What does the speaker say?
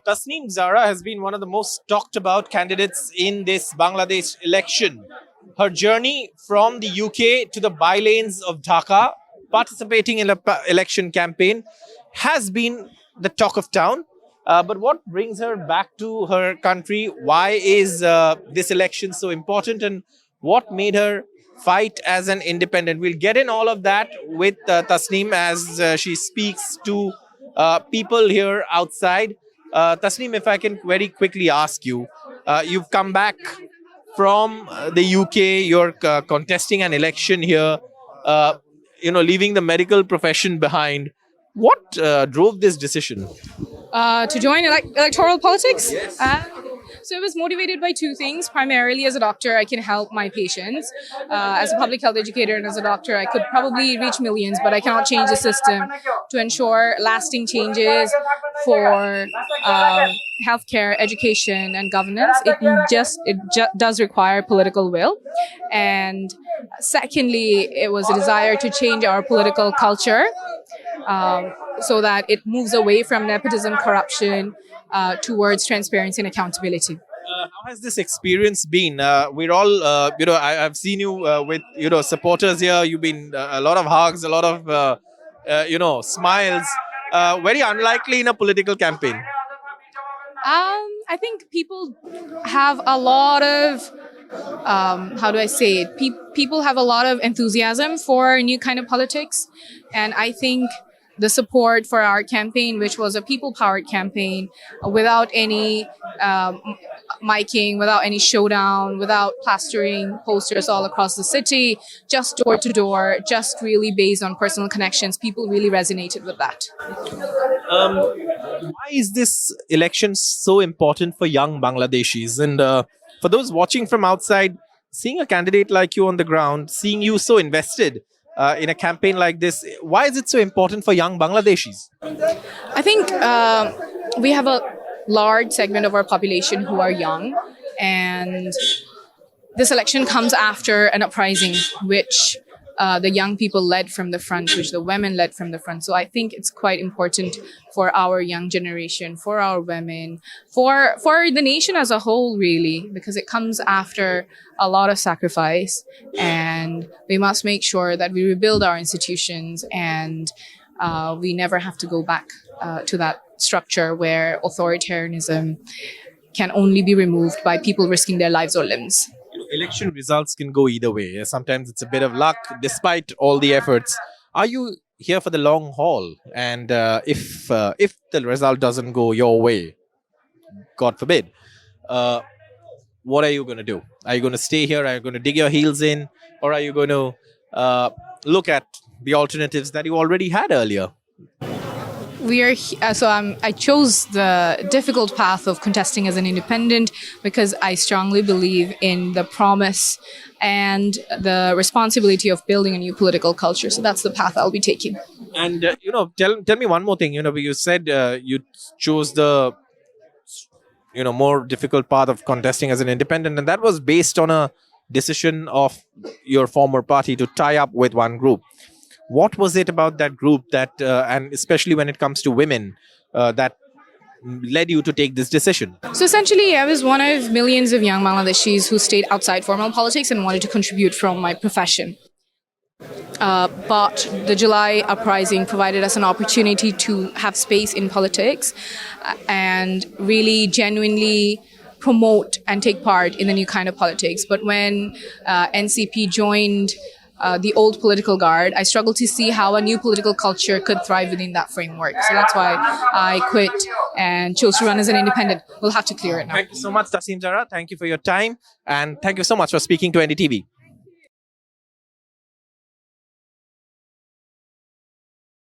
Tasnim Jara has been one of the most talked about candidates in this Bangladesh election. Her journey from the UK to the bylanes of Dhaka, participating in an election campaign, has been the talk of town. But what brings her back to her country? Why is this election so important? And what made her fight as an independent? We'll get in all of that with Tasnim as she speaks to people here outside. Tasnim, if I can very quickly ask you, you've come back from the UK, you're contesting an election here, leaving the medical profession behind. What drove this decision? To join electoral politics? Yes. So it was motivated by two things. Primarily, as a doctor, I can help my patients. As a public health educator and as a doctor, I could probably reach millions, but I cannot change the system. To ensure lasting changes for healthcare, education, and governance, it does require political will. And secondly, it was a desire to change our political culture so that it moves away from nepotism, corruption, towards transparency and accountability. How has this experience been? We're all, I've seen you with, supporters here. You've been a lot of hugs, a lot of, smiles. Very unlikely in a political campaign. I think people have a lot of, how do I say it? People have a lot of enthusiasm for new kind of politics. And I think the support for our campaign, which was a people-powered campaign, without any miking, without any showdown, without plastering posters all across the city, just door to door, just really based on personal connections. People really resonated with that. Why is this election so important for young Bangladeshis? And for those watching from outside, seeing a candidate like you on the ground, seeing you so invested in a campaign like this, why is it so important for young Bangladeshis? I think we have a large segment of our population who are young, and this election comes after an uprising which the young people led from the front, which the women led from the front. So I think it's quite important for our young generation, for our women, for the nation as a whole, really, because it comes after a lot of sacrifice, and we must make sure that we rebuild our institutions and we never have to go back to that structure where authoritarianism can only be removed by people risking their lives or limbs. Election results can go either way. Sometimes it's a bit of luck despite all the efforts. Are you here for the long haul? And if the result doesn't go your way, God forbid, what are you going to do? Are you going to stay here? Are you going to dig your heels in? Or are you going to look at the alternatives that you already had earlier? I chose the difficult path of contesting as an independent because I strongly believe in the promise and the responsibility of building a new political culture. So that's the path I'll be taking. And tell me one more thing. You said you chose the more difficult path of contesting as an independent, and that was based on a decision of your former party to tie up with one group. What was it about that group that, and especially when it comes to women, that led you to take this decision? So essentially, I was one of millions of young Bangladeshis who stayed outside formal politics and wanted to contribute from my profession. But the July uprising provided us an opportunity to have space in politics and really genuinely promote and take part in the new kind of politics. But when NCP joined the old political guard, I struggled to see how a new political culture could thrive within that framework. So that's why I quit and chose to run as an independent. We'll have to clear it now. Thank you so much, Tasnim Jara. Thank you for your time. And thank you so much for speaking to NDTV.